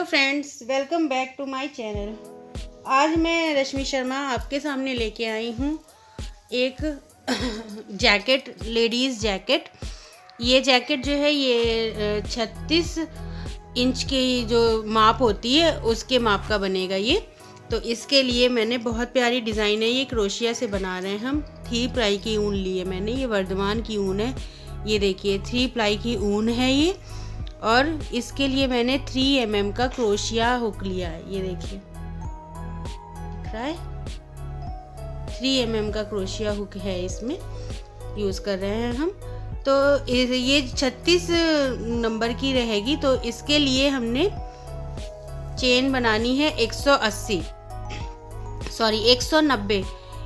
Friends, welcome back to my channel. आज मैं रश्मि शर्मा आपके सामने लेके आई हूँ एक जैकेट, लेडीज़ जैकेट। ये जैकेट जो है ये 36 इंच की जो माप होती है उसके माप का बनेगा ये। तो इसके लिए मैंने बहुत प्यारी डिज़ाइन है, ये क्रोशिया से बना रहे हैं हम। 3 प्लाई की ऊन ली है मैंने, ये वर्धमान की ऊन है। ये देखिए 3 प्लाई की ऊन है ये, और इसके लिए मैंने 3 mm का क्रोशिया हुक लिया है। ये देखिए दिख रहा है, 3 mm का क्रोशिया हुक है, इसमें यूज़ कर रहे हैं हम। तो ये 36 नंबर की रहेगी। तो इसके लिए हमने चेन बनानी है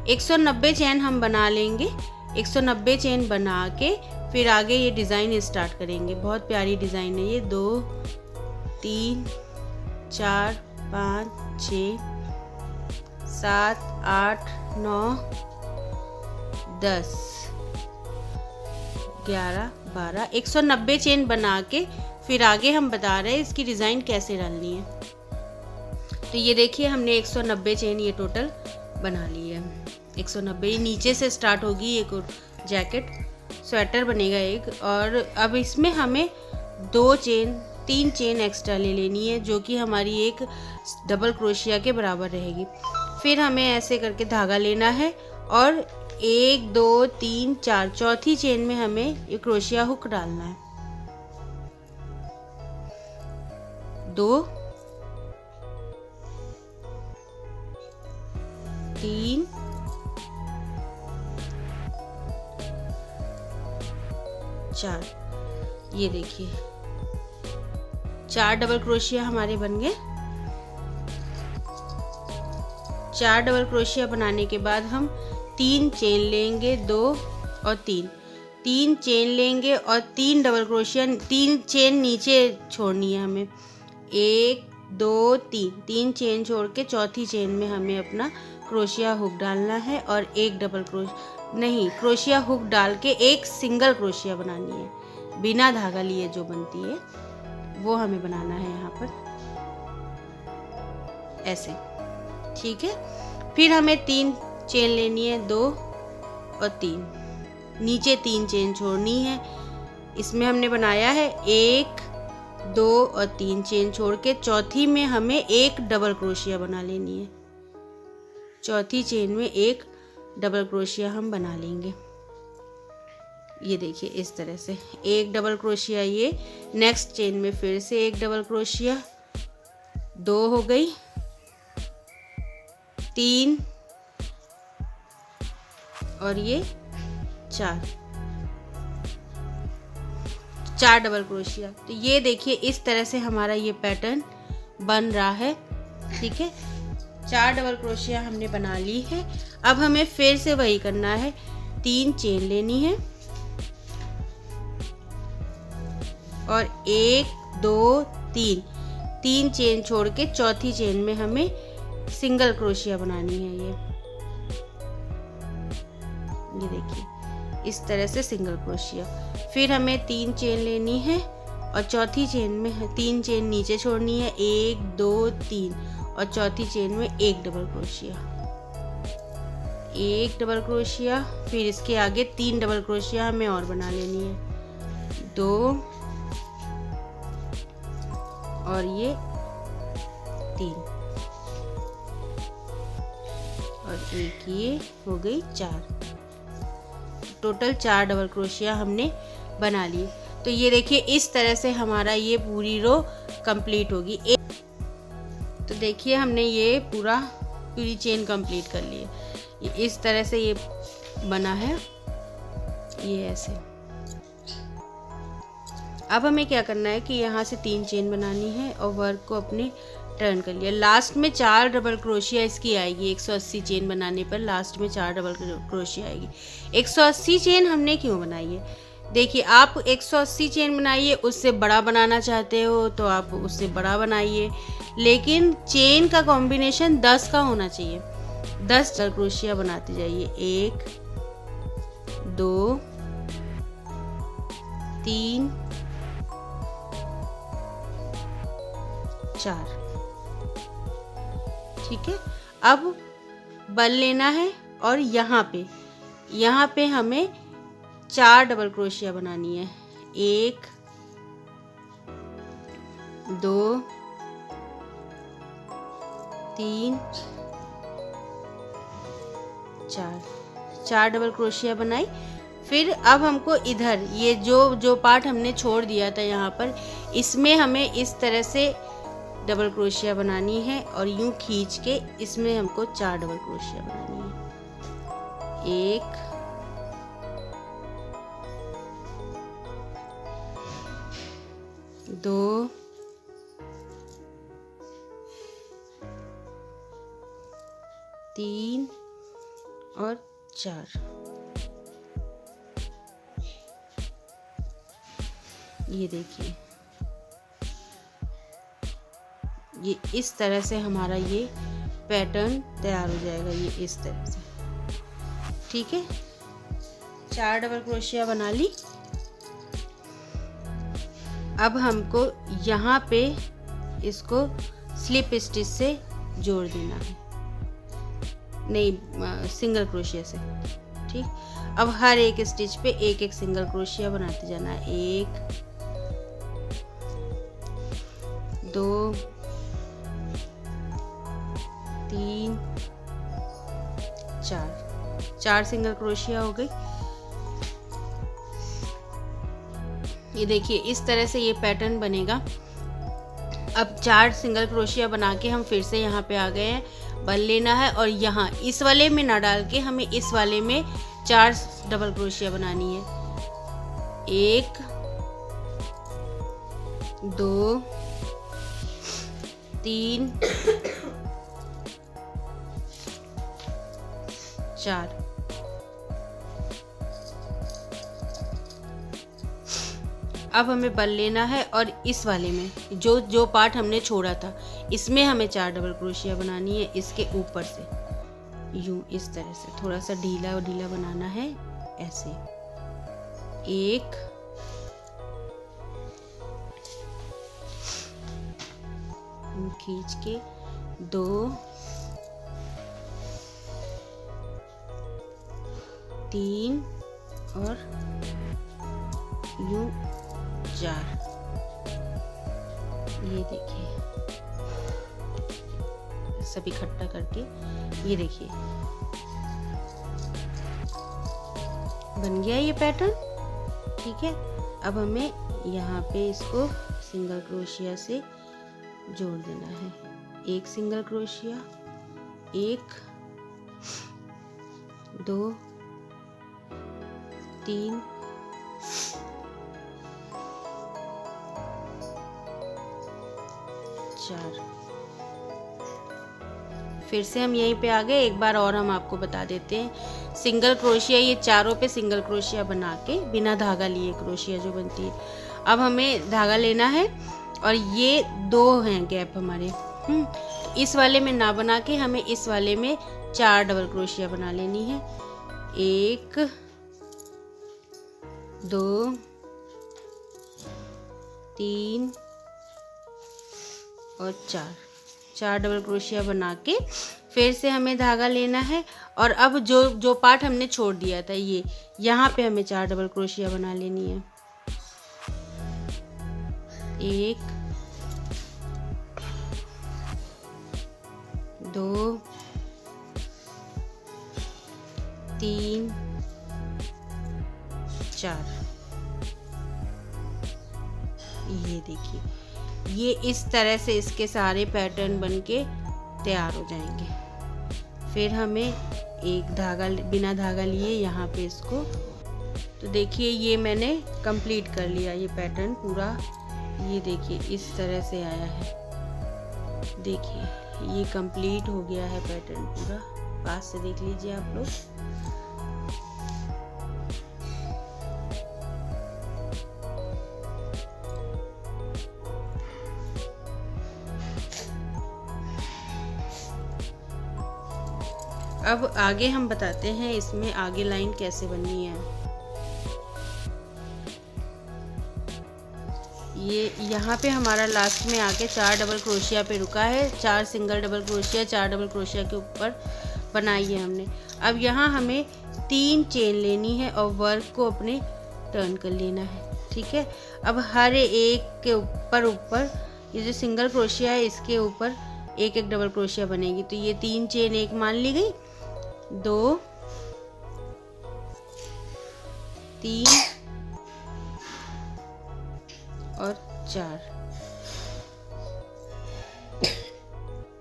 190 चेन हम बना लेंगे। 190 चेन बना के फिर आगे ये डिज़ाइन स्टार्ट करेंगे। बहुत प्यारी डिज़ाइन है ये। 2 3 4 5 6 7 8 9 10 11 12 190 चेन बना के फिर आगे हम बता रहे हैं इसकी डिज़ाइन कैसे डालनी है। तो ये देखिए हमने 190 चेन ये टोटल बना ली है। 190 नीचे से स्टार्ट होगी एक जैकेट, स्वेटर बनेगा एक। और अब इसमें हमें 3 चेन एक्स्ट्रा ले लेनी है, जो कि हमारी एक डबल क्रोशिया के बराबर रहेगी। फिर हमें ऐसे करके धागा लेना है और 1 2 3 4 चौथी चेन में हमें ये क्रोशिया हुक डालना है। 2 3 4, ये देखिए 4 डबल क्रोशिया हमारे बन गए। 4 डबल क्रोशिया बनाने के बाद हम 3 चेन लेंगे, 2 और 3 चेन लेंगे और 3 डबल क्रोशिया, 3 चेन नीचे छोड़नी है हमें। 1 2 3 चेन छोड़ के चौथी चेन में हमें अपना क्रोशिया हुक डालना है और एक डबल क्रोशिया हुक डाल के एक सिंगल क्रोशिया बनानी है, बिना धागा लिए जो बनती है वो हमें बनाना है यहाँ पर ऐसे, ठीक है। फिर हमें 3 चेन लेनी है, 2 और 3, नीचे 3 चेन छोड़नी है। इसमें हमने बनाया है 1 2 और 3 चेन छोड़ के चौथी में हमें एक डबल क्रोशिया बना लेनी है। चौथी चेन में एक डबल क्रोशिया हम बना लेंगे। ये देखिए इस तरह से एक डबल क्रोशिया, ये नेक्स्ट चेन में फिर से एक डबल क्रोशिया, 2 हो गई, 3 और ये 4 डबल क्रोशिया। तो ये देखिए इस तरह से हमारा ये पैटर्न बन रहा है, ठीक है। 4 डबल क्रोशिया हमने बना ली है। अब हमें फिर से वही करना है, 3 चेन लेनी है और 1 2 3 चेन छोड़ के चौथी चेन में हमें सिंगल क्रोशिया बनानी है। ये देखिए इस तरह से सिंगल क्रोशिया। फिर हमें 3 चेन लेनी है और चौथी चेन में 3 चेन नीचे छोड़नी है, 1 2 3 और चौथी चेन में एक डबल क्रोशिया, एक डबल क्रोशिया। फिर इसके आगे 3 डबल क्रोशिया हमें और बना लेनी है, 2 और ये 3 और एक, ये हो गई 4। टोटल 4 डबल क्रोशिया हमने बना लिए। तो ये देखिए इस तरह से हमारा ये पूरी रो कंप्लीट होगी। तो देखिए हमने ये पूरी चेन कंप्लीट कर ली है। ये इस तरह से ये बना है, ये ऐसे। अब हमें क्या करना है कि यहाँ से 3 चेन बनानी है और वर्क को अपने टर्न कर लिया। लास्ट में 4 डबल क्रोशिया इसकी आएगी। 180 चेन बनाने पर लास्ट में 4 डबल क्रोशिया आएगी। 180 चेन हमने क्यों बनाई है? देखिए आप 180 चेन बनाइए, उससे बड़ा बनाना चाहते हो तो आप उससे बड़ा बनाइए, लेकिन चेन का कॉम्बिनेशन 10 का होना चाहिए। 10 डबल क्रोशिया बनाते जाइए, 1 2 3 4। ठीक है, अब बल लेना है और यहाँ पे हमें 4 डबल क्रोशिया बनानी है। 1 2 3 4 डबल क्रोशिया बनाई। फिर अब हमको इधर ये जो पार्ट हमने छोड़ दिया था यहाँ पर, इसमें हमें इस तरह से डबल क्रोशिया बनानी है और यूं खींच के इसमें हमको 4 डबल क्रोशिया बनानी है। 1 2 3 और 4। ये देखिए, ये इस तरह से हमारा ये पैटर्न तैयार हो जाएगा, ये इस तरह से। ठीक है, 4 डबल क्रोशिया बना ली। अब हमको यहाँ पे इसको स्लिप स्टिच से जोड़ देना है, नहीं सिंगल क्रोशिया से। ठीक, अब हर एक स्टिच पे एक एक सिंगल क्रोशिया बनाते जाना है। 1 2 3 4 सिंगल क्रोशिया हो गई। ये देखिए, इस तरह से ये पैटर्न बनेगा। अब 4 सिंगल क्रोशिया बना के हम फिर से यहाँ पे आ गए हैं। बल लेना है और यहाँ इस वाले में ना डाल के हमें इस वाले में 4 डबल क्रोशिया बनानी है। 1 2 3 4। अब हमें बल लेना है और इस वाले में जो पार्ट हमने छोड़ा था, इसमें हमें 4 डबल क्रोशिया बनानी है। इसके ऊपर से यूं इस तरह से थोड़ा सा ढीला बनाना है, ऐसे। 1 खींच के 2 3 और यूं 4। ये देखिए, सब इकट्ठा करके ये देखिए बन गया ये पैटर्न। ठीक है, अब हमें यहाँ पे इसको सिंगल क्रोशिया से जोड़ देना है। 1 सिंगल क्रोशिया, 1 2 3 4। फिर से हम यहीं पे आ गए। एक बार और हम आपको बता देते हैं। सिंगल क्रोशिया ये चारों पे सिंगल क्रोशिया बना के बिना धागा लिए क्रोशिया जो बनती है। अब हमें धागा लेना है और ये 2 हैं गैप हमारे। इस वाले में ना बना के हमें इस वाले में 4 डबल क्रोशिया बना लेनी है। 1 2 3 और 4 डबल क्रोशिया बना के फिर से हमें धागा लेना है और अब जो पार्ट हमने छोड़ दिया था, ये यहाँ पे हमें 4 डबल क्रोशिया बना लेनी है। 1 2 3 4। ये देखिए, ये इस तरह से इसके सारे पैटर्न बनके तैयार हो जाएंगे। फिर हमें एक धागा बिना धागा लिए यहाँ पे इसको, तो देखिए ये मैंने कंप्लीट कर लिया ये पैटर्न पूरा। ये देखिए इस तरह से आया है। देखिए ये कंप्लीट हो गया है पैटर्न पूरा। पास से देख लीजिए आप लोग। अब आगे हम बताते हैं इसमें आगे लाइन कैसे बननी है। ये यहाँ पे हमारा लास्ट में आके 4 डबल क्रोशिया पे रुका है। 4 single double crochet, 4 double crochet के ऊपर बनाई है हमने। अब यहाँ हमें 3 चेन लेनी है और वर्क को अपने टर्न कर लेना है। ठीक है, अब हर एक के ऊपर ये जो सिंगल क्रोशिया है इसके ऊपर एक एक डबल क्रोशिया बनेगी। तो ये 3 चेन एक मान ली गई, 2 3 और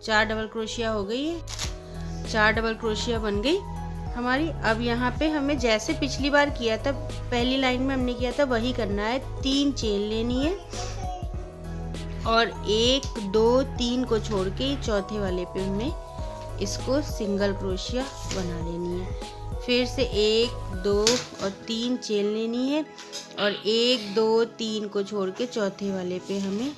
4 डबल क्रोशिया हो गई है। 4 डबल क्रोशिया बन गई हमारी। अब यहाँ पे हमें जैसे पिछली बार किया था, पहली लाइन में हमने किया था वही करना है। 3 चेन लेनी है और 1 2 3 को छोड़ के चौथे वाले पे हमें इसको सिंगल क्रोशिया बना लेनी है। फिर से 1 2 और 3 चेन लेनी है और 1 2 3 को छोड़ के चौथे वाले पे हमें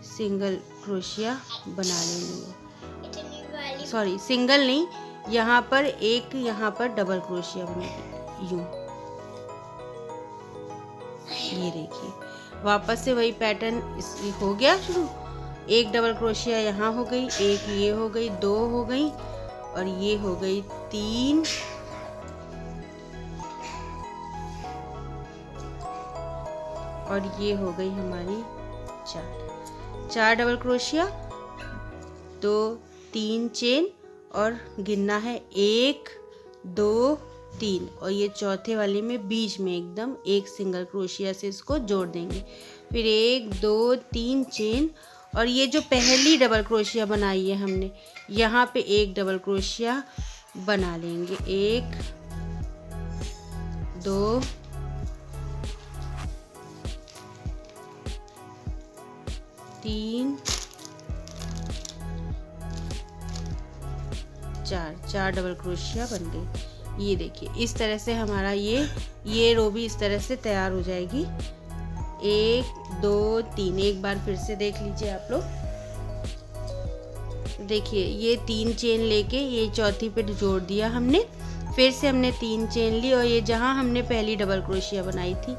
सिंगल क्रोशिया बना लेनी है। सॉरी, सिंगल नहीं, यहाँ पर एक, यहाँ पर डबल क्रोशिया बनेगी यूं। ये देखिए, वापस से वही पैटर्न हो गया शुरू। एक डबल क्रोशिया यहाँ हो गई, एक ये हो गई, 2 हो गई और ये हो गई 3 और ये हो गई हमारी 4 डबल क्रोशिया, 2 3 चेन और गिनना है 1 2 3 और ये चौथे वाले में बीच में एकदम एक सिंगल क्रोशिया से इसको जोड़ देंगे। फिर 1 2 3 चेन और ये जो पहली डबल क्रोशिया बनाई है हमने, यहाँ पे एक डबल क्रोशिया बना लेंगे। 1 2 3 4 डबल क्रोशिया बन गई। ये देखिए, इस तरह से हमारा ये रो भी इस तरह से तैयार हो जाएगी। 1 2 3, एक बार फिर से देख लीजिए आप लोग। देखिए, ये 3 चेन लेके ये चौथी पे जोड़ दिया हमने। फिर से हमने 3 चेन ली और ये जहाँ हमने पहली डबल क्रोशिया बनाई थी,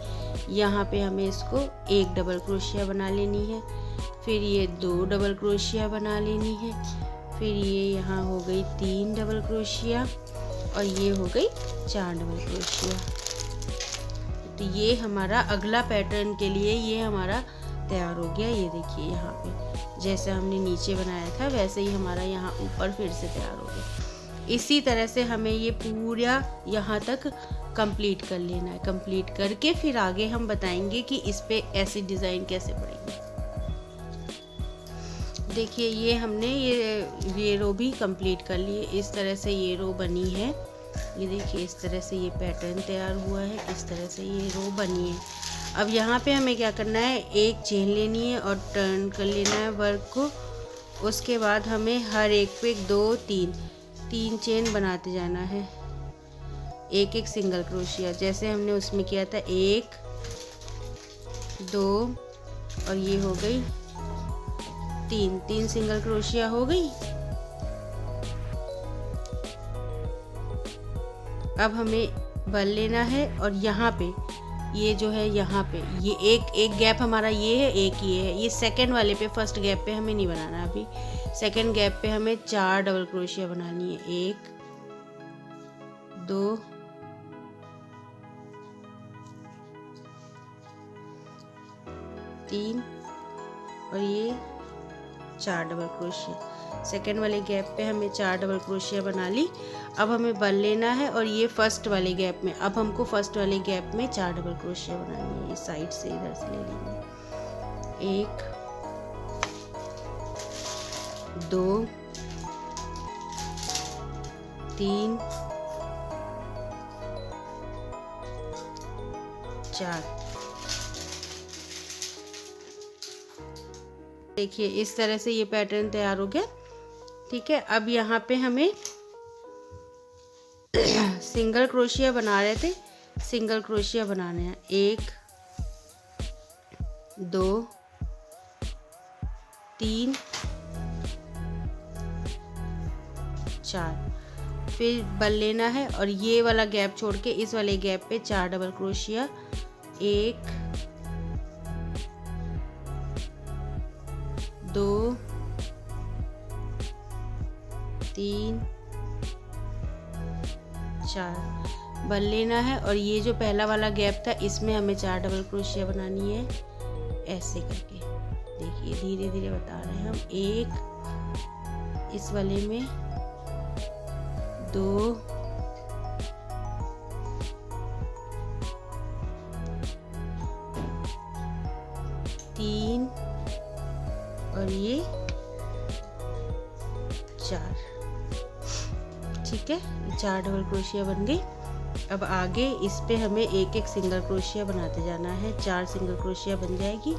यहाँ पे हमें इसको एक डबल क्रोशिया बना लेनी है। फिर ये 2 डबल क्रोशिया बना लेनी है। फिर ये यहाँ हो गई 3 डबल क्रोशिया और ये हो गई 4 डबल क्रोशिया। तो ये हमारा अगला पैटर्न के लिए ये हमारा तैयार हो गया। ये देखिए, यहाँ पे जैसे हमने नीचे बनाया था वैसे ही हमारा यहाँ ऊपर फिर से तैयार हो गया। इसी तरह से हमें ये पूरा यहाँ तक कंप्लीट कर लेना है। कंप्लीट करके फिर आगे हम बताएंगे कि इस पे ऐसी डिज़ाइन कैसे पड़ेगी। देखिए, ये हमने ये रो भी कंप्लीट कर लिए। इस तरह से ये रो बनी है। ये देखिए, इस तरह से ये पैटर्न तैयार हुआ है। इस तरह से ये रो बनी है। अब यहाँ पे हमें क्या करना है, एक चेन लेनी है और टर्न कर लेना है वर्क को। उसके बाद हमें हर एक पे 2 3 चेन बनाते जाना है, एक एक सिंगल क्रोशिया, जैसे हमने उसमें किया था। 1 2 और ये हो गई 3 सिंगल क्रोशिया हो गई। अब हमें बल लेना है और यहाँ पे ये जो है, यहाँ पे ये एक गैप हमारा ये है, एक ये है। ये सेकंड वाले पे, फर्स्ट गैप पे हमें नहीं बनाना। अभी सेकंड गैप पे हमें 4 डबल क्रोशिया बनानी है। 1 2 3 और ये 4 डबल क्रोशिया। सेकेंड वाले गैप पे हमें 4 डबल क्रोशिया बना ली। अब हमें बल लेना है और ये फर्स्ट वाले गैप में, अब हमको फर्स्ट वाले गैप में 4 डबल क्रोशिया बनानी है। ये साइड से इधर से ले लेंगे। 1 2 3 4। देखिए, इस तरह से ये पैटर्न तैयार हो गया। ठीक है, अब यहाँ पे हमें सिंगल क्रोशिया बना रहे थे, सिंगल क्रोशिया बनाने हैं। 1 2 3 4। फिर बल लेना है और ये वाला गैप छोड़ के इस वाले गैप पे 4 डबल क्रोशिया। 1 2 3 4 बन लेना है। और ये जो पहला वाला गैप था इसमें हमें 4 डबल क्रोशिया बनानी है, ऐसे करके। देखिए धीरे धीरे बता रहे हैं हम। 1 इस वाले में, 2 3 और ये 4। ठीक है, 4 डबल क्रोशिया बन गई। अब आगे इस पे हमें एक एक सिंगल क्रोशिया बनाते जाना है। 4 सिंगल क्रोशिया बन जाएगी।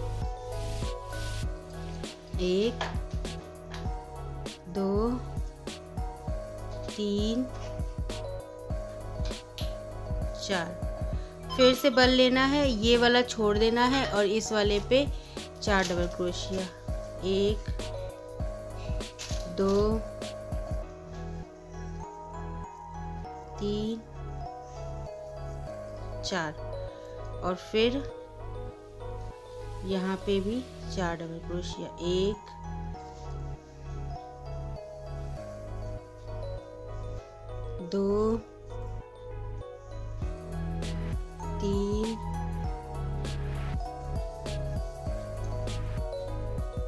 1 2 3 4। फिर से बल लेना है, ये वाला छोड़ देना है और इस वाले पे 4 डबल क्रोशिया। 1 2 3 4 और फिर यहाँ पे भी 4 डबल क्रोशिया। 1 2 3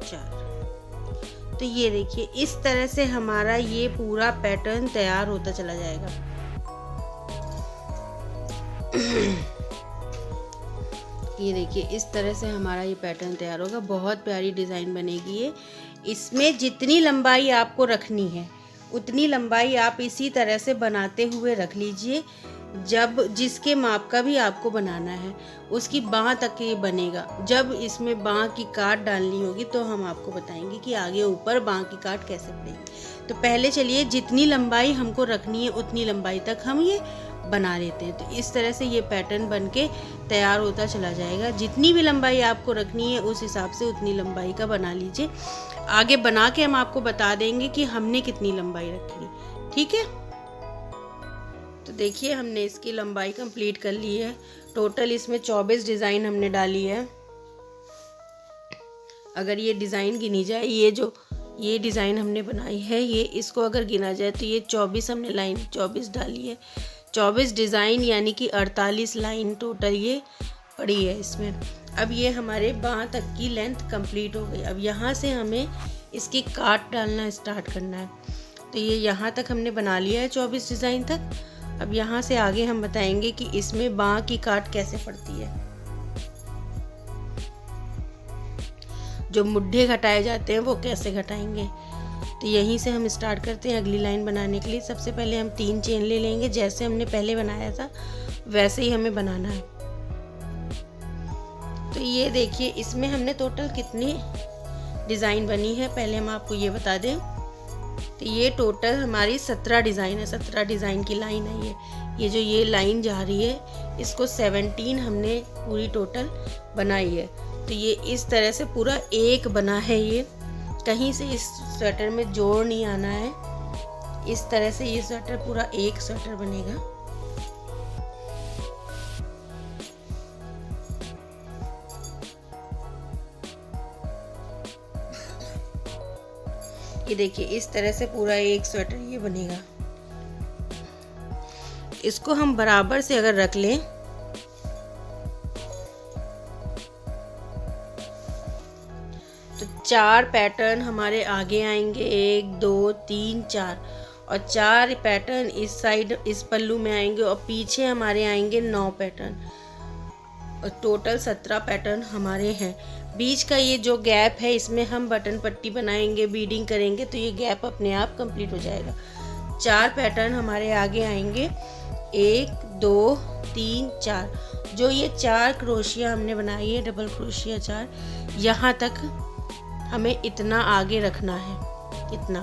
4। तो ये देखिए इस तरह से हमारा ये पूरा पैटर्न तैयार होता चला जाएगा। ये देखिए इस तरह से हमारा ये पैटर्न तैयार होगा। बहुत प्यारी डिज़ाइन बनेगी ये। इसमें जितनी लंबाई आपको रखनी है उतनी लंबाई आप इसी तरह से बनाते हुए रख लीजिए। जब जिसके माप का भी आपको बनाना है उसकी बाँह तक ये बनेगा। जब इसमें बाँह की काट डालनी होगी तो हम आपको बताएंगे कि आगे ऊपर बाँह की काट कैसे पड़ेगी। तो पहले चलिए जितनी लंबाई हमको रखनी है उतनी लंबाई तक हम ये बना लेते हैं। तो इस तरह से ये पैटर्न बनके तैयार होता चला जाएगा। जितनी भी लंबाई आपको रखनी है उस हिसाब से उतनी लंबाई का बना लीजिए। आगे बना के हम आपको बता देंगे कि हमने कितनी लंबाई रखी है। ठीक है, तो देखिए हमने इसकी लंबाई कंप्लीट कर ली है। टोटल इसमें 24 डिज़ाइन हमने डाली है। अगर ये डिज़ाइन गिनी जाए, ये डिज़ाइन हमने बनाई है, ये इसको अगर गिना जाए तो ये 24 हमने लाइन 24 डाली है। 24 डिज़ाइन यानी कि 48 लाइन टोटल ये पड़ी है इसमें। अब ये हमारे बाँह तक की लेंथ कंप्लीट हो गई। अब यहाँ से हमें इसकी काट डालना स्टार्ट करना है। तो ये यहाँ तक हमने बना लिया है 24 डिज़ाइन तक। अब यहाँ से आगे हम बताएंगे कि इसमें बाँह की काट कैसे पड़ती है। जो मुड्ढे घटाए जाते हैं वो कैसे घटाएंगे, तो यहीं से हम स्टार्ट करते हैं अगली लाइन बनाने के लिए। सबसे पहले हम 3 चेन ले लेंगे। जैसे हमने पहले बनाया था वैसे ही हमें बनाना है। तो ये देखिए इसमें हमने टोटल कितनी डिज़ाइन बनी है पहले हम आपको ये बता दें। तो ये टोटल हमारी 17 डिज़ाइन है। 17 डिज़ाइन की लाइन है ये जो ये लाइन जा रही है इसको 17 हमने पूरी टोटल बनाई है। तो ये इस तरह से पूरा एक बना है। ये कहीं से इस स्वेटर में जोड़ नहीं आना है। इस तरह से ये स्वेटर पूरा एक स्वेटर बनेगा। ये देखिए इस तरह से पूरा एक स्वेटर ये बनेगा। इसको हम बराबर से अगर रख लें तो 4 पैटर्न हमारे आगे आएंगे, 1 2 3 4, और 4 पैटर्न इस साइड इस पल्लू में आएंगे और पीछे हमारे आएंगे 9 पैटर्न, और टोटल 17 पैटर्न हमारे हैं। बीच का ये जो गैप है इसमें हम बटन पट्टी बनाएंगे, बीडिंग करेंगे तो ये गैप अपने आप कंप्लीट हो जाएगा। 4 पैटर्न हमारे आगे आएंगे, 1 2 3 4। जो ये 4 क्रोशिया हमने बनाई है डबल क्रोशिया 4, यहाँ तक हमें इतना आगे रखना है, इतना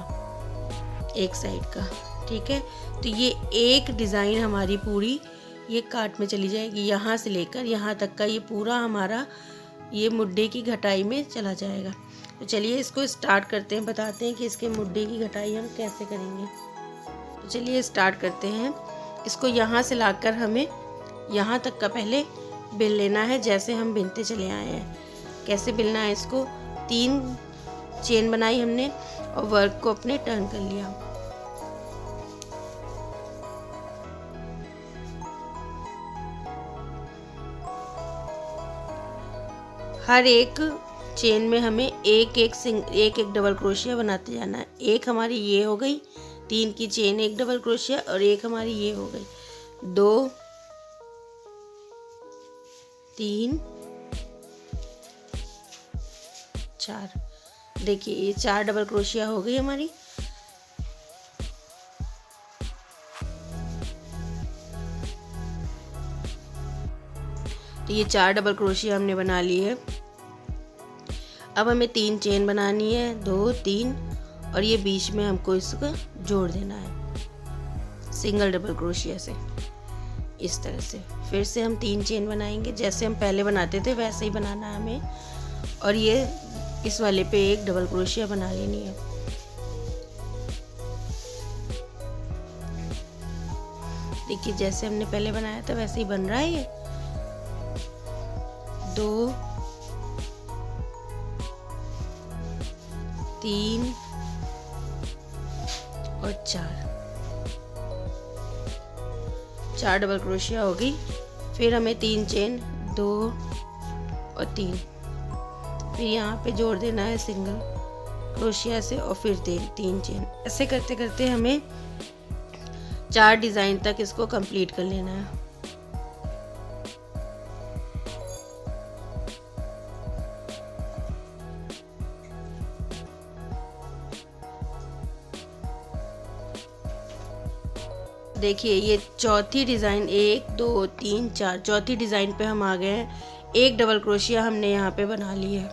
एक साइड का। ठीक है, तो ये एक डिज़ाइन हमारी पूरी ये काट में चली जाएगी। यहाँ से लेकर यहाँ तक का ये पूरा हमारा ये मुड्ढे की घटाई में चला जाएगा। तो चलिए इसको स्टार्ट करते हैं, बताते हैं कि इसके मुड्ढे की घटाई हम कैसे करेंगे। तो चलिए स्टार्ट करते हैं। इसको यहाँ से लाकर हमें यहाँ तक का पहले बिल लेना है, जैसे हम बिनते चले आए हैं। कैसे बिलना है इसको, 3 चेन बनाई हमने और वर्क को अपने टर्न कर लिया। हर एक चेन में हमें एक एक डबल क्रोशिया बनाते जाना है। एक हमारी ये हो गई, 3 की चेन, एक डबल क्रोशिया, और एक हमारी ये हो गई 2 3 4। देखिए ये 4 डबल क्रोशिया हो गई हमारी। तो ये 4 डबल क्रोशिया हमने बना ली है। अब हमें 3 चेन बनानी है, 2 3, और ये बीच में हमको इसको जोड़ देना है सिंगल डबल क्रोशिया से, इस तरह से। फिर से हम 3 चेन बनाएंगे, जैसे हम पहले बनाते थे वैसे ही बनाना है हमें। और ये इस वाले पे एक डबल क्रोशिया बना लेनी है। देखिए जैसे हमने पहले बनाया था वैसे ही बन रहा है ये। 2 3 और 4 डबल क्रोशिया हो गई। फिर हमें 3 चेन, 2 और 3, फिर यहाँ पे जोड़ देना है सिंगल क्रोशिया से, और फिर 3 चेन। ऐसे करते करते हमें 4 डिजाइन तक इसको कंप्लीट कर लेना है। देखिए ये चौथी डिज़ाइन, 1 2 3 4, चौथी डिज़ाइन पे हम आ गए हैं। एक डबल क्रोशिया हमने यहाँ पे बना ली है।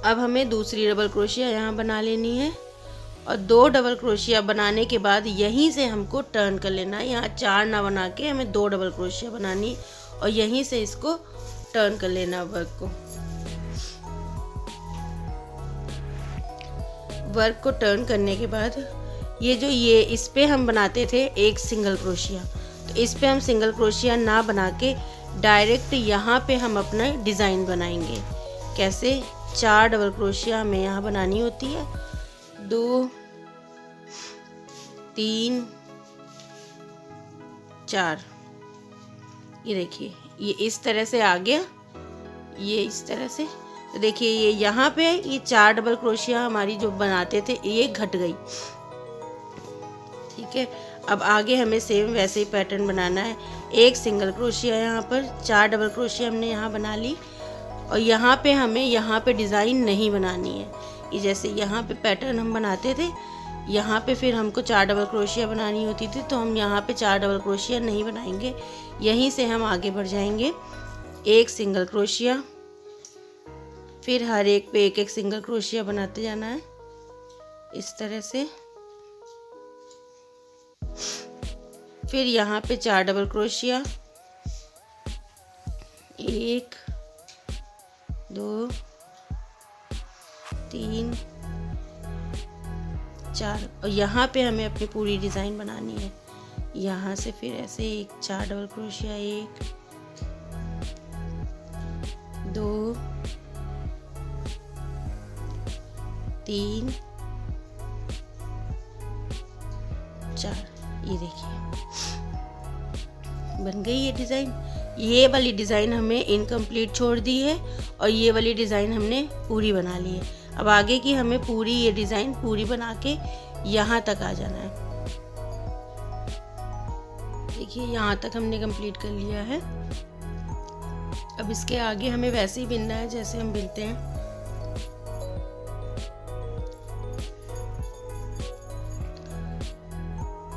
अब हमें दूसरी डबल क्रोशिया यहाँ बना लेनी है, और 2 डबल क्रोशिया बनाने के बाद यहीं से हमको टर्न कर लेना है। यहाँ 4 ना बना के हमें 2 डबल क्रोशिया बनानी, और यहीं से इसको टर्न कर लेना वर्क को। वर्क को टर्न करने के बाद ये इस पे हम बनाते थे एक सिंगल क्रोशिया, तो इस पे हम सिंगल क्रोशिया ना बना के डायरेक्ट यहाँ पे हम अपना डिज़ाइन बनाएंगे। कैसे? 4 डबल क्रोशिया हमें यहाँ बनानी होती है, 2 3 4। ये देखिए ये इस तरह से आ गया, ये इस तरह से। तो देखिए ये यहाँ पे ये 4 डबल क्रोशिया हमारी जो बनाते थे ये घट गई। ठीक है, अब आगे हमें सेम वैसे ही पैटर्न बनाना है। एक सिंगल क्रोशिया यहाँ पर, 4 डबल क्रोशिया हमने यहाँ बना ली, और यहाँ पे हमें यहाँ पे डिज़ाइन नहीं बनानी है। ये जैसे यहाँ पे पैटर्न हम बनाते थे, यहाँ पे फिर हमको 4 डबल क्रोशिया बनानी होती थी, तो हम यहाँ पे 4 डबल क्रोशिया नहीं बनाएंगे। यहीं से हम आगे बढ़ जाएंगे। एक सिंगल क्रोशिया, फिर हर एक पे एक सिंगल क्रोशिया बनाते जाना है इस तरह से। फिर यहाँ पे 4 डबल क्रोशिया, 1 2 3 4, और यहाँ पे हमें अपनी पूरी डिज़ाइन बनानी है। यहाँ से फिर ऐसे 4 डबल क्रोशिया, 1 2 3 4। ये देखिए बन गई ये डिज़ाइन। ये वाली डिज़ाइन हमने इनकम्प्लीट छोड़ दी है, और ये वाली डिज़ाइन हमने पूरी बना ली है। अब आगे की हमें पूरी ये डिज़ाइन पूरी बना के यहाँ तक आ जाना है। देखिए यहाँ तक हमने कंप्लीट कर लिया है। अब इसके आगे हमें वैसे ही बिनना है जैसे हम बिनते हैं।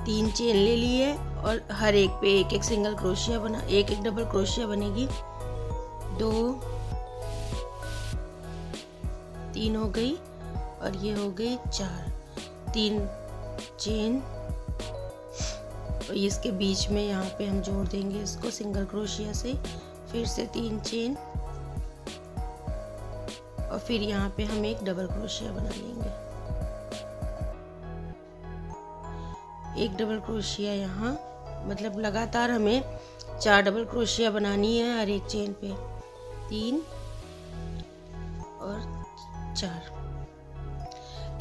तीन चेन ले ली है, और हर एक पे एक सिंगल क्रोशिया बना, एक डबल क्रोशिया बनेगी। 2 3 हो गई, और ये हो गई 4। 3 चेन, और इसके बीच में यहाँ पे हम जोड़ देंगे इसको सिंगल क्रोशिया से। फिर से 3 चेन, और फिर यहाँ पे हम एक डबल क्रोशिया बना लेंगे। एक डबल क्रोशिया यहाँ, मतलब लगातार हमें 4 डबल क्रोशिया बनानी है हर एक चेन पे। 3 और 4।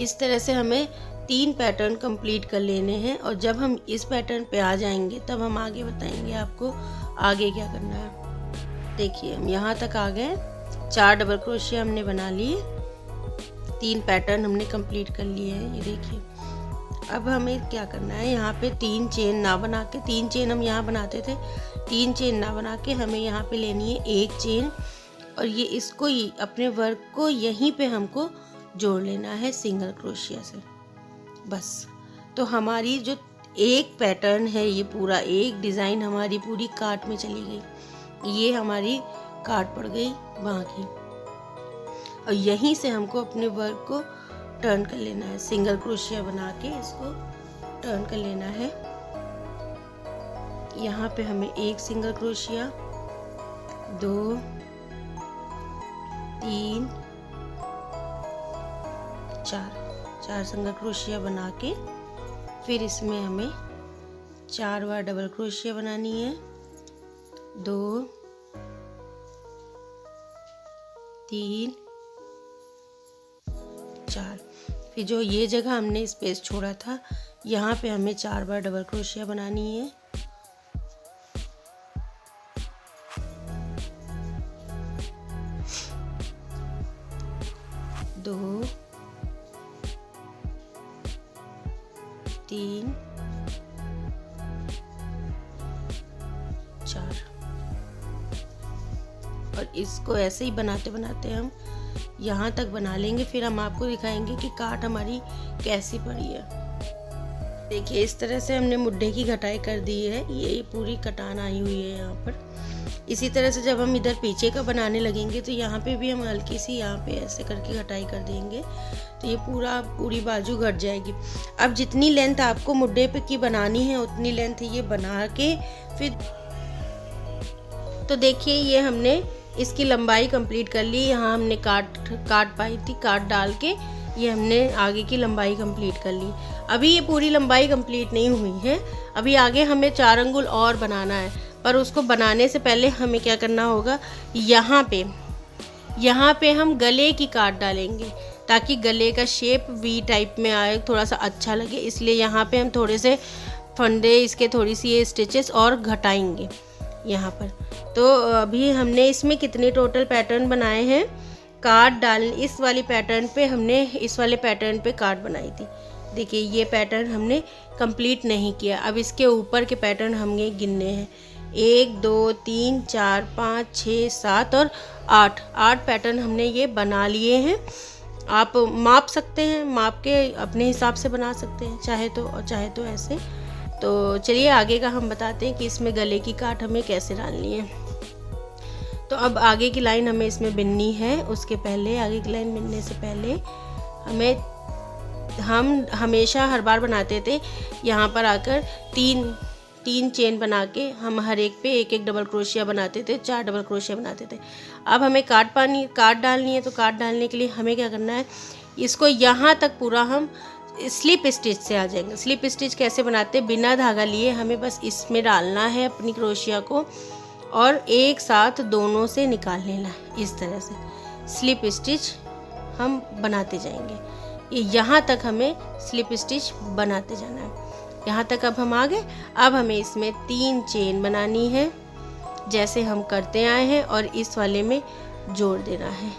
इस तरह से हमें 3 पैटर्न कंप्लीट कर लेने हैं और जब हम इस पैटर्न पे आ जाएंगे तब हम आगे बताएंगे आपको आगे क्या करना है। देखिए हम यहाँ तक आ गए, 4 डबल क्रोशिया हमने बना लिए, 3 पैटर्न हमने कंप्लीट कर लिए हैं। ये देखिए अब हमें क्या करना है, यहाँ पे 3 चेन ना बना के, 3 चेन हम यहाँ बनाते थे, 3 चेन ना बना के हमें यहाँ पे लेनी है 1 चेन और ये इसको अपने वर्क को यहीं पे हमको जोड़ लेना है सिंगल क्रोशिया से बस। तो हमारी जो एक पैटर्न है, ये पूरा एक डिज़ाइन हमारी पूरी काट में चली गई, ये हमारी काट पड़ गई वहाँ की। और यहीं से हमको अपने वर्क को टर्न कर लेना है, सिंगल क्रोशिया बना के इसको टर्न कर लेना है। यहाँ पे हमें 1 सिंगल क्रोशिया, 2, 3, 4 सिंगल क्रोशिया बना के फिर इसमें हमें 4 बार डबल क्रोशिया बनानी है, 2, 3, 4। फिर जो ये जगह हमने स्पेस छोड़ा था यहाँ पे हमें 4 बार डबल क्रोशिया बनानी है, 2, 3, 4 और इसको ऐसे ही बनाते बनाते हम यहाँ तक बना लेंगे। फिर हम आपको दिखाएंगे कि काट हमारी कैसी पड़ी है। देखिए इस तरह से हमने मुड्ढे की घटाई कर दी है, ये पूरी कटान आई हुई है यहाँ पर। इसी तरह से जब हम इधर पीछे का बनाने लगेंगे तो यहाँ पे भी हम हल्की सी यहाँ पे ऐसे करके घटाई कर देंगे तो ये पूरी बाजू घट जाएगी। अब जितनी लेंथ आपको मुड्ढे पे की बनानी है उतनी लेंथ ये बना के फिर तो देखिए ये हमने इसकी लंबाई कंप्लीट कर ली। यहाँ हमने काट पाई थी, काट डाल के ये हमने आगे की लंबाई कंप्लीट कर ली। अभी ये पूरी लंबाई कंप्लीट नहीं हुई है, अभी आगे हमें 4 अंगुल और बनाना है। पर उसको बनाने से पहले हमें क्या करना होगा, यहाँ पे हम गले की काट डालेंगे ताकि गले का शेप वी टाइप में आए, थोड़ा सा अच्छा लगे। इसलिए यहाँ पे हम थोड़े से फंदे इसके थोड़ी सी ये स्टिचेस और घटाएंगे यहाँ पर। तो अभी हमने इसमें कितने टोटल पैटर्न बनाए हैं, काट डाल इस वाली पैटर्न पे हमने इस वाले पैटर्न पे काट बनाई थी। देखिए ये पैटर्न हमने कंप्लीट नहीं किया। अब इसके ऊपर के पैटर्न हमें गिनने हैं, 1, 2, 3, 4, 5, 6, 7 और 8 पैटर्न हमने ये बना लिए हैं। आप माप सकते हैं, माप के अपने हिसाब से बना सकते हैं, चाहे तो ऐसे। तो चलिए आगे का हम बताते हैं कि इसमें गले की काट हमें कैसे डालनी है। तो अब आगे की लाइन हमें इसमें बिननी है, उसके पहले आगे की लाइन बिनने से पहले हम हमेशा हर बार बनाते थे यहाँ पर आकर 3 चेन बना के हम हर एक पे 1 डबल क्रोशिया बनाते थे, 4 डबल क्रोशिया बनाते थे। अब हमें काट डालनी है, तो काट डालने के लिए हमें क्या करना है, इसको यहाँ तक पूरा हम स्लिप स्टिच से आ जाएंगे। स्लिप स्टिच कैसे बनाते हैं, बिना धागा लिए हमें बस इसमें डालना है अपनी क्रोशिया को और एक साथ दोनों से निकाल लेना है। इस तरह से स्लिप स्टिच हम बनाते जाएंगे, ये यहाँ तक हमें स्लिप स्टिच बनाते जाना है। यहाँ तक अब हम आ गए। अब हमें इसमें 3 चेन बनानी है जैसे हम करते आए हैं और इस वाले में जोड़ देना है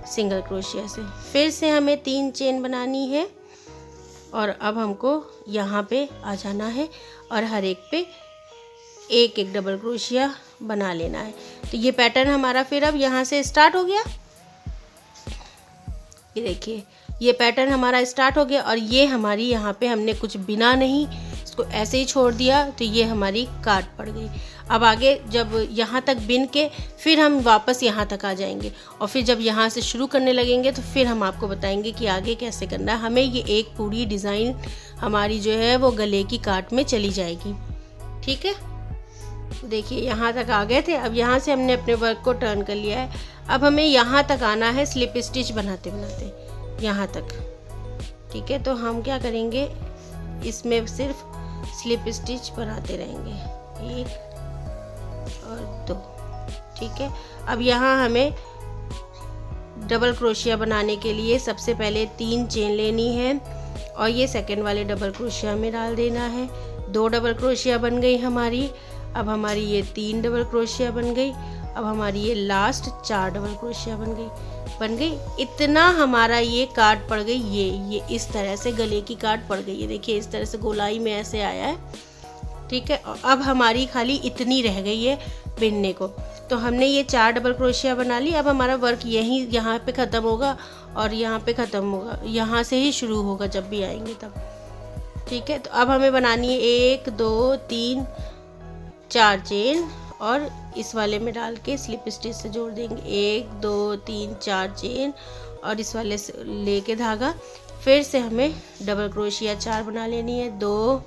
सिंगल क्रोशिया से। फिर से हमें 3 चेन बनानी है और अब हमको यहाँ पे आ जाना है और हर एक पे 1 डबल क्रोशिया बना लेना है। तो ये पैटर्न हमारा फिर अब यहाँ से स्टार्ट हो गया। ये देखिए ये पैटर्न हमारा स्टार्ट हो गया और ये हमारी यहाँ पे हमने कुछ बिना नहीं, इसको ऐसे ही छोड़ दिया तो ये हमारी काट पड़ गई। अब आगे जब यहाँ तक बिन के फिर हम वापस यहाँ तक आ जाएंगे और फिर जब यहाँ से शुरू करने लगेंगे तो फिर हम आपको बताएंगे कि आगे कैसे करना है। हमें ये एक पूरी डिज़ाइन हमारी जो है वो गले की काट में चली जाएगी। ठीक है, देखिए यहाँ तक आ गए थे। अब यहाँ से हमने अपने वर्क को टर्न कर लिया है। अब हमें यहाँ तक आना है स्लिप स्टिच बनाते बनाते यहाँ तक। ठीक है, तो हम क्या करेंगे, इसमें सिर्फ स्लिप स्टिच बनाते रहेंगे, 1 और 2। ठीक है, अब यहाँ हमें डबल क्रोशिया बनाने के लिए सबसे पहले 3 चेन लेनी है और ये सेकंड वाले डबल क्रोशिया में डाल देना है। 2 डबल क्रोशिया बन गई हमारी। अब हमारी ये 3 डबल क्रोशिया बन गई। अब हमारी ये लास्ट 4 डबल क्रोशिया बन गई। इतना हमारा ये काट पड़ गई। ये इस तरह से गले की काट पड़ गई है। देखिए इस तरह से गोलाई में ऐसे आया है, ठीक है। अब हमारी खाली इतनी रह गई है बिनने को। तो हमने ये 4 डबल क्रोशिया बना ली। अब हमारा वर्क यहाँ पे ख़त्म होगा और यहाँ पे ख़त्म होगा, यहाँ से ही शुरू होगा जब भी आएंगे तब, ठीक है। तो अब हमें बनानी है 1 2 3 4 चेन और इस वाले में डाल के स्लिप स्टिच से जोड़ देंगे। 1 2 3 4 चेन और इस वाले से लेके धागा, फिर से हमें डबल क्रोशिया 4 बना लेनी है। 2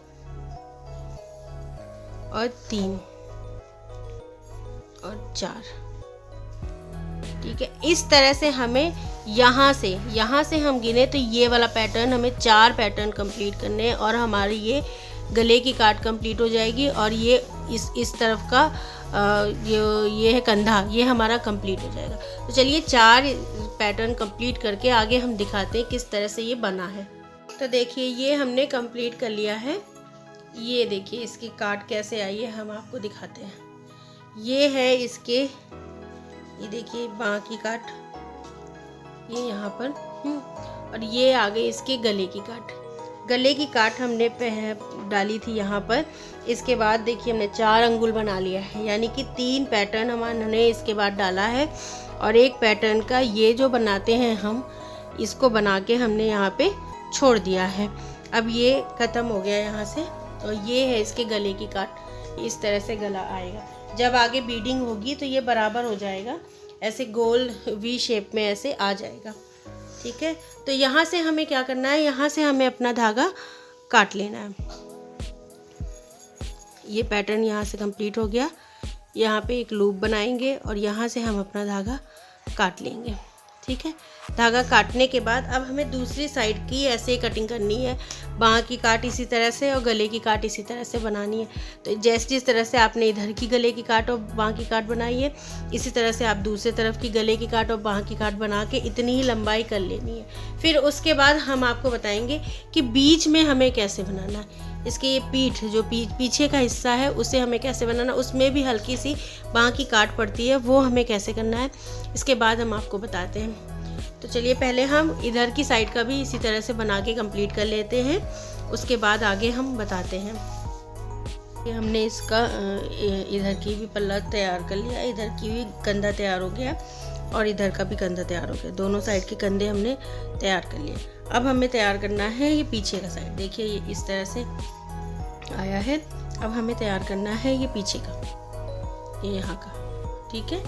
और 3 और 4, ठीक है। इस तरह से हमें यहाँ से हम गिने तो ये वाला पैटर्न हमें 4 पैटर्न कंप्लीट करने हैं और हमारी ये गले की काट कंप्लीट हो जाएगी। और ये इस तरफ का ये है कंधा, ये हमारा कंप्लीट हो जाएगा। तो चलिए 4 पैटर्न कंप्लीट करके आगे हम दिखाते हैं किस तरह से ये बना है। तो देखिए ये हमने कंप्लीट कर लिया है। ये देखिए इसकी काट कैसे आई है, हम आपको दिखाते हैं। ये है इसके, ये देखिए बाँह की काट, ये यहाँ पर और ये आ गई इसके गले की काट। गले की काट हमने डाली थी यहाँ पर। इसके बाद देखिए हमने 4 अंगुल बना लिया है, यानी कि 3 पैटर्न हमने इसके बाद डाला है और एक पैटर्न का ये जो बनाते हैं हम, इसको बना के हमने यहाँ पे छोड़ दिया है। अब ये ख़त्म हो गया यहाँ से और ये है इसके गले की काट। इस तरह से गला आएगा। जब आगे बीडिंग होगी तो ये बराबर हो जाएगा, ऐसे गोल वी शेप में ऐसे आ जाएगा, ठीक है। तो यहाँ से हमें क्या करना है, यहाँ से हमें अपना धागा काट लेना है। ये पैटर्न यहाँ से कंप्लीट हो गया। यहाँ पे एक लूप बनाएंगे और यहाँ से हम अपना धागा काट लेंगे, ठीक है। धागा काटने के बाद अब हमें दूसरी साइड की ऐसे कटिंग करनी है। बाँह की काट इसी तरह से और गले की काट इसी तरह से बनानी है। तो जिस तरह से आपने इधर की गले की काट और बाँह की काट बनाई है, इसी तरह से आप दूसरे तरफ की गले की काट और बाँह की काट बना के इतनी ही लंबाई कर लेनी है। फिर उसके बाद हम आपको बताएंगे कि बीच में हमें कैसे बनाना है। इसके ये पीठ जो पीछे का हिस्सा है उसे हमें कैसे बनाना, उसमें भी हल्की सी बाँह की काट पड़ती है, वो हमें कैसे करना है, इसके बाद हम आपको बताते हैं। तो चलिए पहले हम इधर की साइड का भी इसी तरह से बना के कंप्लीट कर लेते हैं, उसके बाद आगे हम बताते हैं। ये हमने इसका इधर की भी पल्ला तैयार कर लिया, इधर की भी कंधा तैयार हो गया और इधर का भी कंधा तैयार हो गया। दोनों साइड के कंधे हमने तैयार कर लिए। अब हमें तैयार करना है ये पीछे का साइड। देखिए ये इस तरह से आया है। अब हमें तैयार करना है ये पीछे का, ये यहाँ का, ठीक है।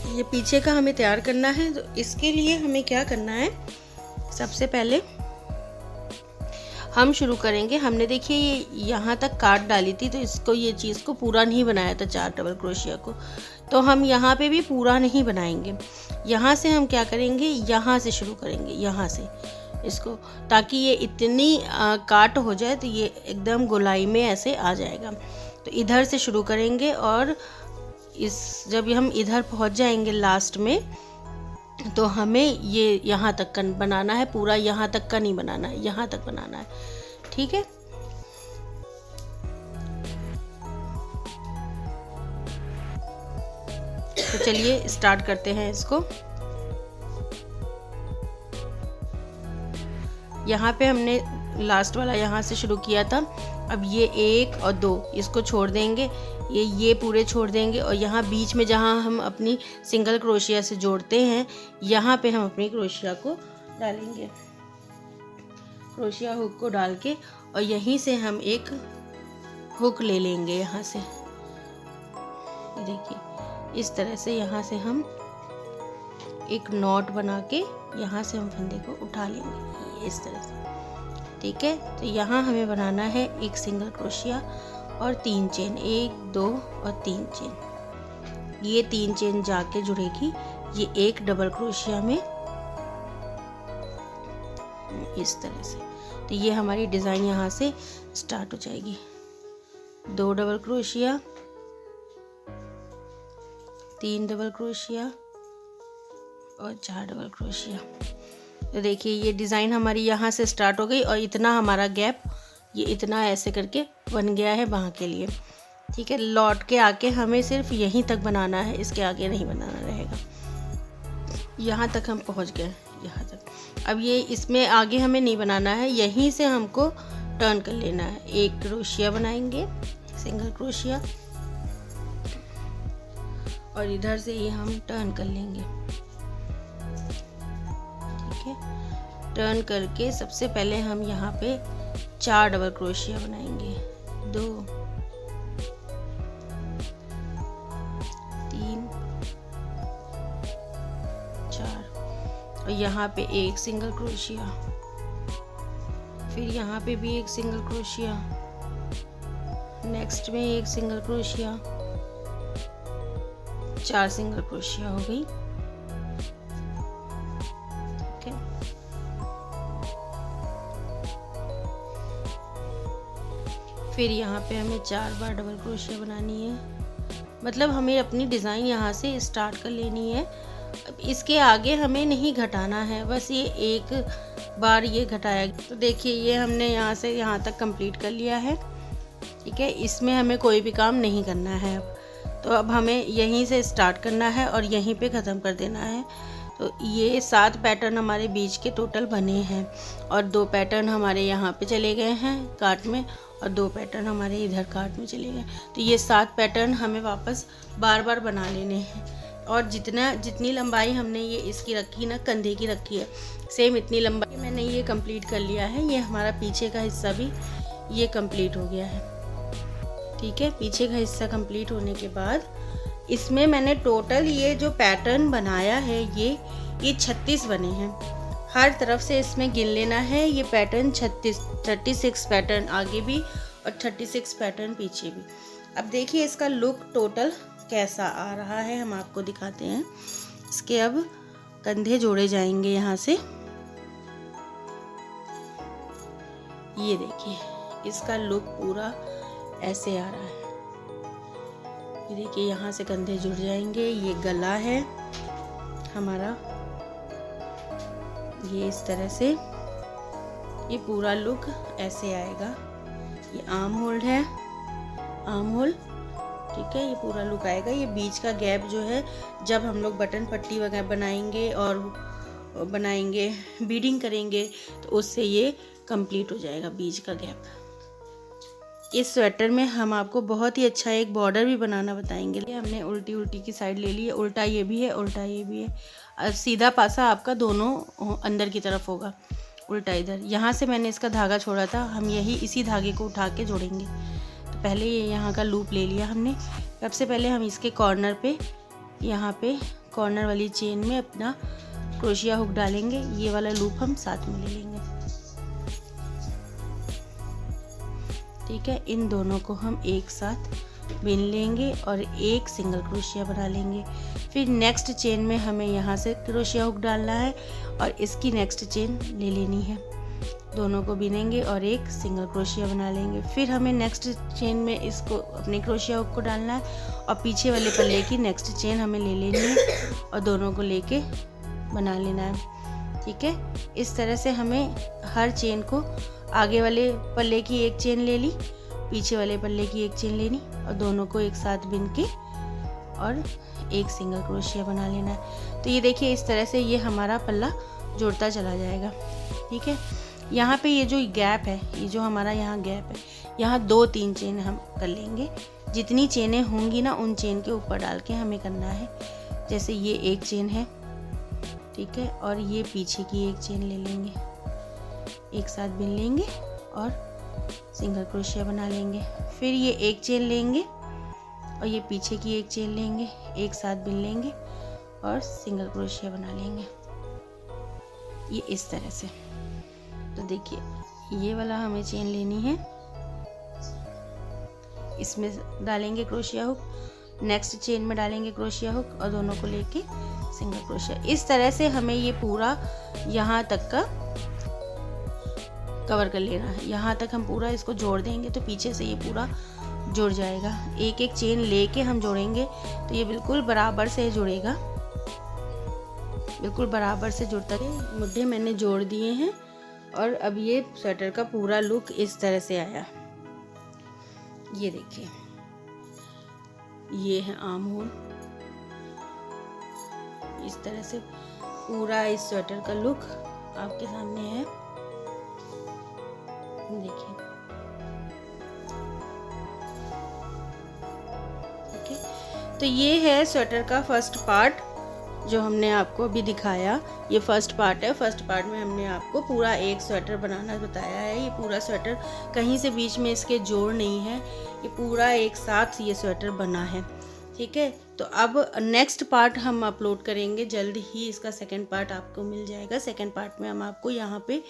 ये पीछे का हमें तैयार करना है। तो इसके लिए हमें क्या करना है, सबसे पहले हम शुरू करेंगे। हमने देखिए ये यहाँ तक काट डाली थी, तो इसको ये चीज़ को पूरा नहीं बनाया था 4 डबल क्रोशिया को, तो हम यहाँ पे भी पूरा नहीं बनाएंगे। यहाँ से हम क्या करेंगे, यहाँ से शुरू करेंगे, यहाँ से इसको, ताकि ये इतनी काट हो जाए तो ये एकदम गोलाई में ऐसे आ जाएगा। तो इधर से शुरू करेंगे और जब हम इधर पहुँच जाएंगे लास्ट में, तो हमें ये यहाँ तक का बनाना है, पूरा यहाँ तक का नहीं बनाना है, यहाँ तक बनाना है, ठीक है। तो चलिए स्टार्ट करते हैं इसको। यहाँ पे हमने लास्ट वाला यहाँ से शुरू किया था। अब ये 1 और 2 इसको छोड़ देंगे, ये पूरे छोड़ देंगे और यहाँ बीच में जहाँ हम अपनी सिंगल क्रोशिया से जोड़ते हैं, यहाँ पे हम अपनी क्रोशिया को डालेंगे, क्रोशिया हुक को डाल के, और यहीं से हम एक हुक ले लेंगे यहाँ से। देखिए इस तरह से यहाँ से हम एक नॉट बना के यहाँ से हम फंदे को उठा लेंगे इस तरह से, ठीक है। तो यहाँ हमें बनाना है एक सिंगल क्रोशिया और 3 चेन, 1 2 और 3 चेन। ये 3 चेन जाके जुड़ेगी ये एक डबल क्रोशिया में, इस तरह से। तो ये हमारी डिज़ाइन यहाँ से स्टार्ट हो जाएगी। 2 डबल क्रोशिया, 3 डबल क्रोशिया और 4 डबल क्रोशिया। तो देखिए ये डिज़ाइन हमारी यहाँ से स्टार्ट हो गई और इतना हमारा गैप, ये इतना ऐसे करके बन गया है वहाँ के लिए। ठीक है, लौट के आके हमें सिर्फ यहीं तक बनाना है, इसके आगे नहीं बनाना रहेगा। यहाँ तक हम पहुँच गए, यहाँ तक। अब ये इसमें आगे हमें नहीं बनाना है, यहीं से हमको टर्न कर लेना है। एक क्रोशिया बनाएंगे, सिंगल क्रोशिया, और इधर से ये हम टर्न कर लेंगे। ठीक है, टर्न करके सबसे पहले हम यहाँ पे 4 डबल क्रोशिया बनाएंगे। 2 3 4, और यहाँ पे एक सिंगल क्रोशिया, फिर यहाँ पे भी एक सिंगल क्रोशिया, नेक्स्ट में एक सिंगल क्रोशिया, 4 सिंगल क्रोशिया हो गई। ठीक है, फिर यहाँ पे हमें 4 बार डबल क्रोशिया बनानी है। मतलब हमें अपनी डिज़ाइन यहाँ से स्टार्ट कर लेनी है। अब इसके आगे हमें नहीं घटाना है, बस ये एक बार ये घटाया। तो देखिए ये हमने यहाँ से यहाँ तक कंप्लीट कर लिया है। ठीक है, इसमें हमें कोई भी काम नहीं करना है अब। तो अब हमें यहीं से स्टार्ट करना है और यहीं पे ख़त्म कर देना है। तो ये 7 पैटर्न हमारे बीच के टोटल बने हैं, और 2 पैटर्न हमारे यहाँ पे चले गए हैं कार्ट में, और 2 पैटर्न हमारे इधर कार्ट में चले गए। तो ये 7 पैटर्न हमें वापस बार बार बना लेने हैं। और जितनी लंबाई हमने ये इसकी रखी ना, कंधे की रखी है, सेम इतनी लंबाई मैंने ये कंप्लीट कर लिया है। ये हमारा पीछे का हिस्सा भी ये कंप्लीट हो गया है। ठीक है, पीछे का हिस्सा कंप्लीट होने के बाद इसमें मैंने टोटल ये जो पैटर्न बनाया है ये 36 बने हैं। हर तरफ से इसमें गिन लेना है। ये पैटर्न 36 पैटर्न आगे भी और 36 पैटर्न पीछे भी। अब देखिए इसका लुक टोटल कैसा आ रहा है, हम आपको दिखाते हैं। इसके अब कंधे जोड़े जाएंगे यहाँ से। ये देखिए इसका लुक पूरा ऐसे आ रहा है। ये देखिए यहाँ से कंधे जुड़ जाएंगे। ये गला है हमारा, ये इस तरह से ये पूरा लुक ऐसे आएगा। ये आर्म होल है, आर्म होल। ठीक है, ये पूरा लुक आएगा। ये बीच का गैप जो है, जब हम लोग बटन पट्टी वगैरह बनाएंगे और बीडिंग करेंगे तो उससे ये कंप्लीट हो जाएगा बीच का गैप। इस स्वेटर में हम आपको बहुत ही अच्छा एक बॉर्डर भी बनाना बताएंगे। हमने उल्टी की साइड ले ली है, उल्टा ये भी है, उल्टा ये भी है। सीधा पासा आपका दोनों अंदर की तरफ होगा, उल्टा इधर। यहाँ से मैंने इसका धागा छोड़ा था, हम इसी धागे को उठा के जोड़ेंगे। तो पहले ये यहाँ का लूप ले लिया हमने। सबसे पहले हम इसके कॉर्नर पे, यहाँ पे कॉर्नर वाली चेन में अपना क्रोशिया हुक डालेंगे। ये वाला लूप हम साथ में ले लेंगे। ठीक है, इन दोनों को हम एक साथ बिन लेंगे और एक सिंगल क्रोशिया बना लेंगे। फिर नेक्स्ट चेन में हमें यहाँ से क्रोशिया हुक डालना है और इसकी नेक्स्ट चेन ले लेनी है। दोनों को बिनेंगे और एक सिंगल क्रोशिया बना लेंगे। फिर हमें नेक्स्ट चेन में इसको अपने क्रोशिया हुक को डालना है और पीछे वाले पल्ले की नेक्स्ट चेन हमें ले लेनी है और दोनों को लेके बना लेना है। ठीक है, इस तरह से हमें हर चेन को, आगे वाले पल्ले की एक चेन ले ली, पीछे वाले पल्ले की एक चेन लेनी और दोनों को एक साथ बिन के और एक सिंगल क्रोशिया बना लेना है। तो ये देखिए इस तरह से ये हमारा पल्ला जोड़ता चला जाएगा। ठीक है, यहाँ पे ये जो गैप है, ये जो हमारा यहाँ गैप है, यहाँ 2-3 चेन हम कर लेंगे। जितनी चेनें होंगी ना उन चेन के ऊपर डाल के हमें करना है। जैसे ये एक चेन है, ठीक है, और ये पीछे की एक चेन ले लेंगे, एक साथ बिन लेंगे और सिंगल क्रोशिया बना लेंगे। फिर ये एक चेन लेंगे और ये पीछे की एक चेन लेंगे, एक साथ बिन लेंगे और सिंगल क्रोशिया बना लेंगे। ये इस तरह से। तो देखिए ये वाला हमें चेन लेनी है, इसमें डालेंगे क्रोशिया हुक, नेक्स्ट चेन में डालेंगे क्रोशिया हुक और दोनों को लेके सिंगल क्रोशिया। इस तरह से हमें ये पूरा यहाँ तक का कवर कर लेना है। यहाँ तक हम पूरा इसको जोड़ देंगे तो पीछे से ये पूरा जुड़ जाएगा। एक एक चेन लेके हम जोड़ेंगे तो ये बिल्कुल बराबर से जुड़ेगा। बिल्कुल बराबर से जुड़ता है। मुड्ढे मैंने जोड़ दिए हैं और अब ये स्वेटर का पूरा लुक इस तरह से आया। ये देखिए, ये है आर्म होल। इस तरह से पूरा इस स्वेटर का लुक आपके सामने है। देखिए, ओके, तो ये है स्वेटर का फर्स्ट पार्ट जो हमने आपको अभी दिखाया। ये फर्स्ट पार्ट है। फर्स्ट पार्ट में हमने आपको पूरा एक स्वेटर बनाना बताया है। ये पूरा स्वेटर कहीं से बीच में इसके जोड़ नहीं है, ये पूरा एक साथ ये स्वेटर बना है। ठीक है, तो अब नेक्स्ट पार्ट हम अपलोड करेंगे जल्द ही। इसका सेकंड पार्ट आपको मिल जाएगा। सेकंड पार्ट में हम आपको यहाँ पे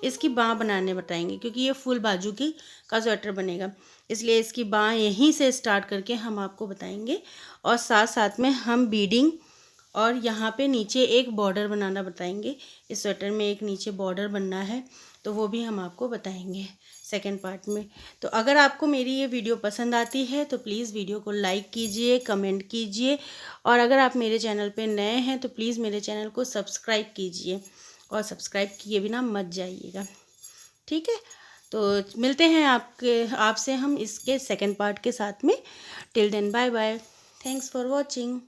इसकी बाँह बनाने बताएंगे, क्योंकि ये फुल बाजू की का स्वेटर बनेगा, इसलिए इसकी बाँह यहीं से स्टार्ट करके हम आपको बताएंगे। और साथ साथ में हम बीडिंग और यहाँ पे नीचे एक बॉर्डर बनाना बताएंगे। इस स्वेटर में एक नीचे बॉर्डर बनना है, तो वो भी हम आपको बताएंगे सेकंड पार्ट में। तो अगर आपको मेरी ये वीडियो पसंद आती है तो प्लीज़ वीडियो को लाइक कीजिए, कमेंट कीजिए, और अगर आप मेरे चैनल पे नए हैं तो प्लीज़ मेरे चैनल को सब्सक्राइब कीजिए, और सब्सक्राइब किए बिना मत जाइएगा। ठीक है, तो मिलते हैं आपसे हम इसके सेकंड पार्ट के साथ में। Till then bye bye, thanks for watching.